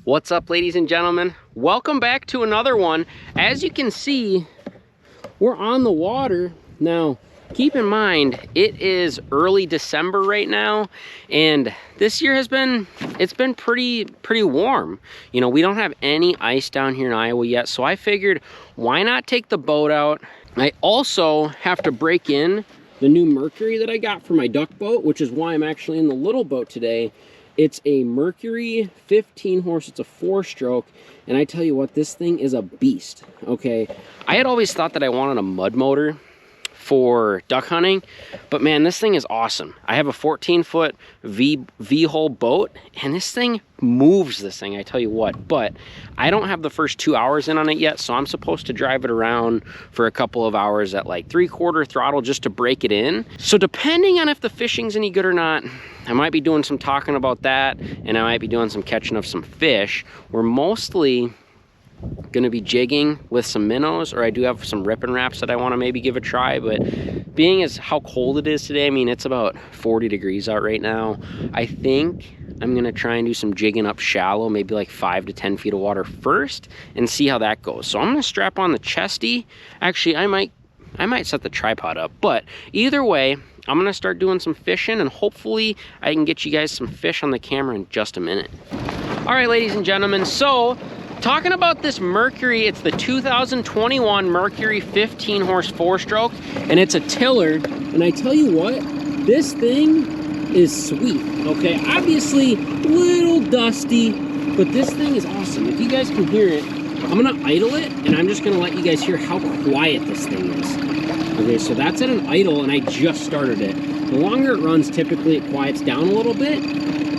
What's up, ladies and gentlemen? Welcome back to another one. As you can see, we're on the water. Now, keep in mind, it is early December right now, and this year it's been pretty warm. You know, we don't have any ice down here in Iowa yet, so I figured, why not take the boat out? I also have to break in the new Mercury that I got for my duck boat, which is why I'm actually in the little boat today. It's a Mercury 15 horse, it's a 4-stroke, and I tell you what, this thing is a beast, okay? I had always thought that I wanted a mud motor for duck hunting, but man, this thing is awesome. I have a 14-foot V-hull boat, and this thing moves this thing, I tell you what. But I don't have the first 2 hours in on it yet, so I'm supposed to drive it around for a couple of hours at like 3/4 throttle just to break it in. So depending on if the fishing's any good or not, I might be doing some talking about that, and I might be doing some catching of some fish. We're mostly gonna be jigging with some minnows, or I do have some rip and wraps that I want to maybe give a try. But being as how cold it is today, I mean, it's about 40 degrees out right now, I think I'm gonna try and do some jigging up shallow, maybe like 5 to 10 feet of water first, and see how that goes. So I'm gonna strap on the chesty. Actually, I might set the tripod up, but either way, I'm gonna start doing some fishing, and hopefully I can get you guys some fish on the camera in just a minute. All right, ladies and gentlemen, so talking about this Mercury, it's the 2021 Mercury 15 horse 4-stroke, and it's a tiller. And I tell you what, this thing is sweet, okay? Obviously, a little dusty, but this thing is awesome. If you guys can hear it, I'm gonna idle it, and I'm just gonna let you guys hear how quiet this thing is. Okay, so that's at an idle, and I just started it. The longer it runs, typically it quiets down a little bit,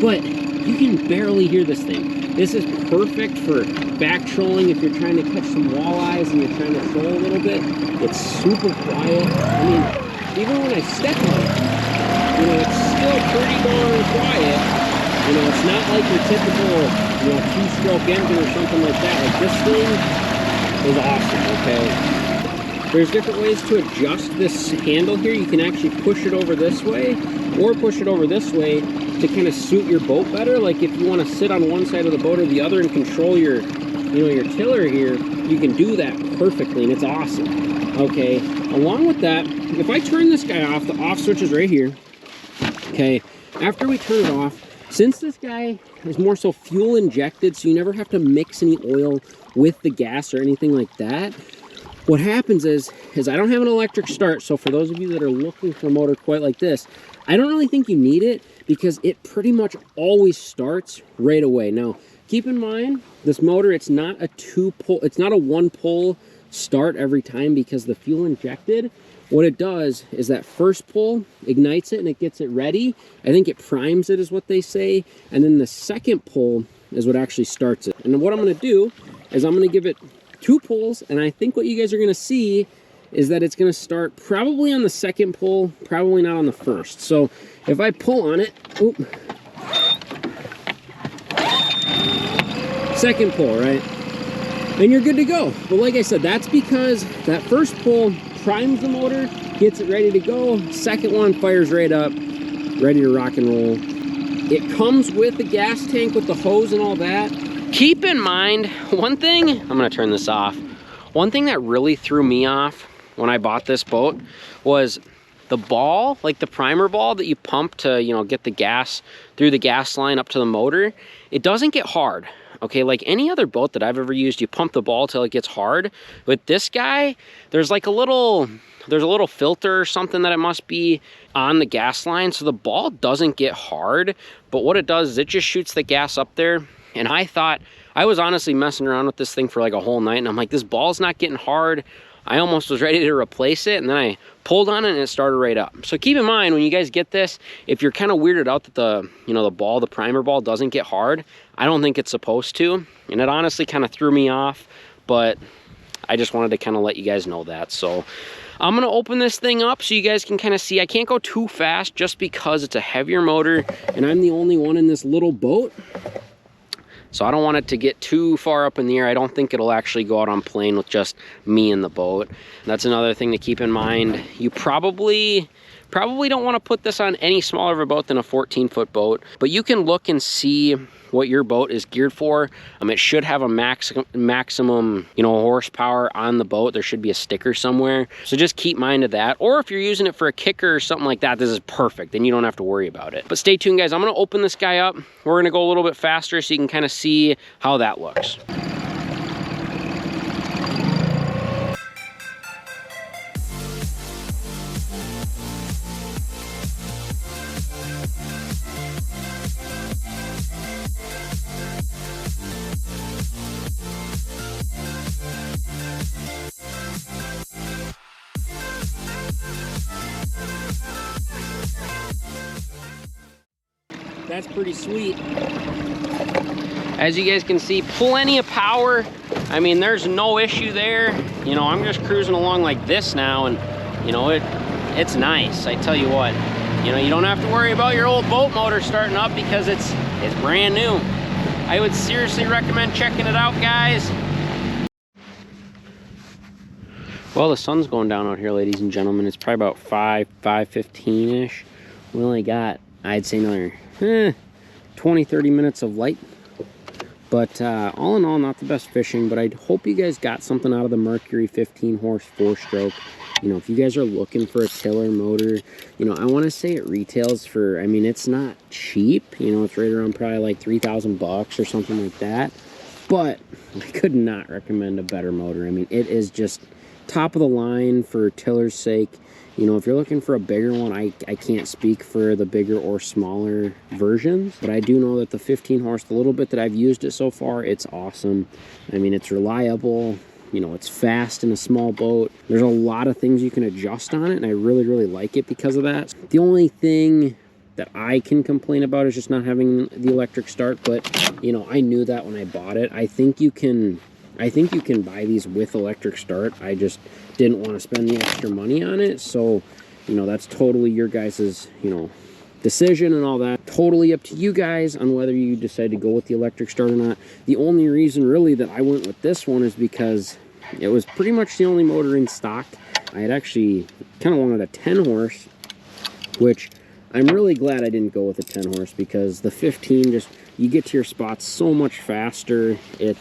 but you can barely hear this thing. This is perfect for back trolling if you're trying to catch some walleyes and you're trying to troll a little bit. It's super quiet. I mean, even when I step on it, you know, it's still pretty darn quiet. You know, it's not like your typical, you know, 2-stroke engine or something like that. Like, this thing is awesome, okay? There's different ways to adjust this handle here. You can actually push it over this way or push it over this way to kind of suit your boat better. Like if you want to sit on one side of the boat or the other and control your, you know, your tiller here, you can do that perfectly, and it's awesome. Okay, along with that, if I turn this guy off, the off switch is right here. Okay, after we turn it off, since this guy is more so fuel injected, so you never have to mix any oil with the gas or anything like that, what happens is I don't have an electric start. So for those of you that are looking for a motor quite like this, I don't really think you need it, because it pretty much always starts right away. Now, keep in mind, this motor, it's not a 2-pull, it's not a 1-pull start every time, because the fuel injected, what it does is that first pull ignites it and it gets it ready. I think it primes it is what they say. And then the second pull is what actually starts it. And what I'm gonna do is I'm gonna give it 2 pulls, and I think what you guys are gonna see is that it's gonna start probably on the second pull, probably not on the first. So if I pull on it, oop, second pull, right? And you're good to go. But like I said, that's because that first pull primes the motor, gets it ready to go. Second one fires right up, ready to rock and roll. It comes with the gas tank with the hose and all that. Keep in mind, one thing, I'm gonna turn this off. One thing that really threw me off when I bought this boat was the ball, like the primer ball that you pump to, you know, get the gas through the gas line up to the motor. It doesn't get hard, okay? Like any other boat that I've ever used, you pump the ball till it gets hard. With this guy, there's like a little filter or something that it must be on the gas line, so the ball doesn't get hard. But what it does is it just shoots the gas up there. And I thought, I was honestly messing around with this thing for like a whole night, and I'm like, this ball's not getting hard. I almost was ready to replace it, and then I pulled on it and it started right up. So keep in mind, when you guys get this, if you're kind of weirded out that the primer ball doesn't get hard, I don't think it's supposed to. And it honestly kind of threw me off, but I just wanted to kind of let you guys know that. So I'm gonna open this thing up so you guys can kind of see. I can't go too fast just because it's a heavier motor and I'm the only one in this little boat. So I don't want it to get too far up in the air. I don't think it'll actually go out on plane with just me in the boat. That's another thing to keep in mind. You probably Probably don't want to put this on any smaller of a boat than a 14-foot boat, but you can look and see what your boat is geared for. It should have a maximum, you know, horsepower on the boat. There should be a sticker somewhere. So just keep mind of that. Or if you're using it for a kicker or something like that, this is perfect. Then you don't have to worry about it. But stay tuned, guys. I'm going to open this guy up. We're going to go a little bit faster so you can kind of see how that looks. That's pretty sweet. As you guys can see, plenty of power. I mean, there's no issue there. You know, I'm just cruising along like this now, and you know, it's nice. I tell you what, you know, you don't have to worry about your old boat motor starting up because it's brand new. I would seriously recommend checking it out, guys. Well, the sun's going down out here, ladies and gentlemen. It's probably about 5:15-ish. We only got, I'd say, another 20-30 minutes of light. But all in all, not the best fishing, but I hope you guys got something out of the Mercury 15-horse 4-stroke. You know, if you guys are looking for a tiller motor, you know, I want to say it retails for, I mean, it's not cheap. You know, it's right around probably like 3,000 bucks or something like that. But I could not recommend a better motor. I mean, it is just top of the line for tiller's sake. You know, if you're looking for a bigger one, I can't speak for the bigger or smaller versions, but I do know that the 15 horse, the little bit that I've used it so far, it's awesome. I mean, it's reliable. You know, it's fast in a small boat. There's a lot of things you can adjust on it, and I really, really like it because of that. The only thing that I can complain about is just not having the electric start, but, you know, I knew that when I bought it. I think you can buy these with electric start. I just didn't want to spend the extra money on it. So, you know, that's totally your guys's, you know, decision and all that. Totally up to you guys on whether you decide to go with the electric start or not. The only reason really that I went with this one is because it was pretty much the only motor in stock. I had actually kind of wanted a 10 horse, which I'm really glad I didn't go with a 10 horse because the 15 just, you get to your spots so much faster. It,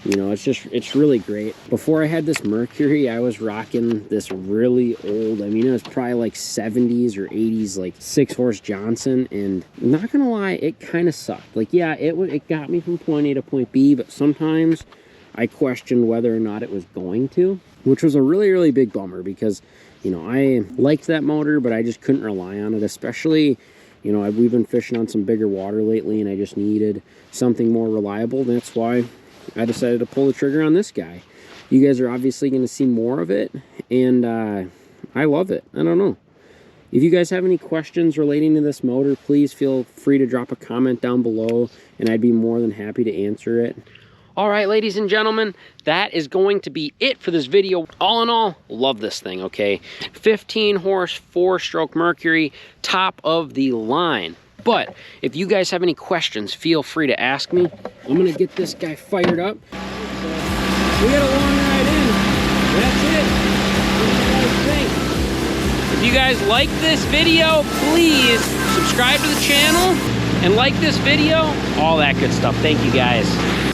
you know, it's really great. Before I had this Mercury, I was rocking this really old, I mean, it was probably like 70s or 80s, like 6-horse Johnson. And I'm not gonna lie, it kind of sucked. Like, yeah, it got me from point A to point B, but sometimes I questioned whether or not it was going to, which was a really, really big bummer because, you know, I liked that motor, but I just couldn't rely on it, especially, you know, we've been fishing on some bigger water lately, and I just needed something more reliable. That's why I decided to pull the trigger on this guy. You guys are obviously going to see more of it, and I love it. I don't know. If you guys have any questions relating to this motor, please feel free to drop a comment down below, and I'd be more than happy to answer it. All right, ladies and gentlemen, that is going to be it for this video. All in all, love this thing, okay? 15-horse, 4-stroke Mercury, top of the line. But if you guys have any questions, feel free to ask me. I'm gonna get this guy fired up. We got a long ride in. That's it. What do you guys think? If you guys like this video, please subscribe to the channel and like this video. All that good stuff. Thank you, guys.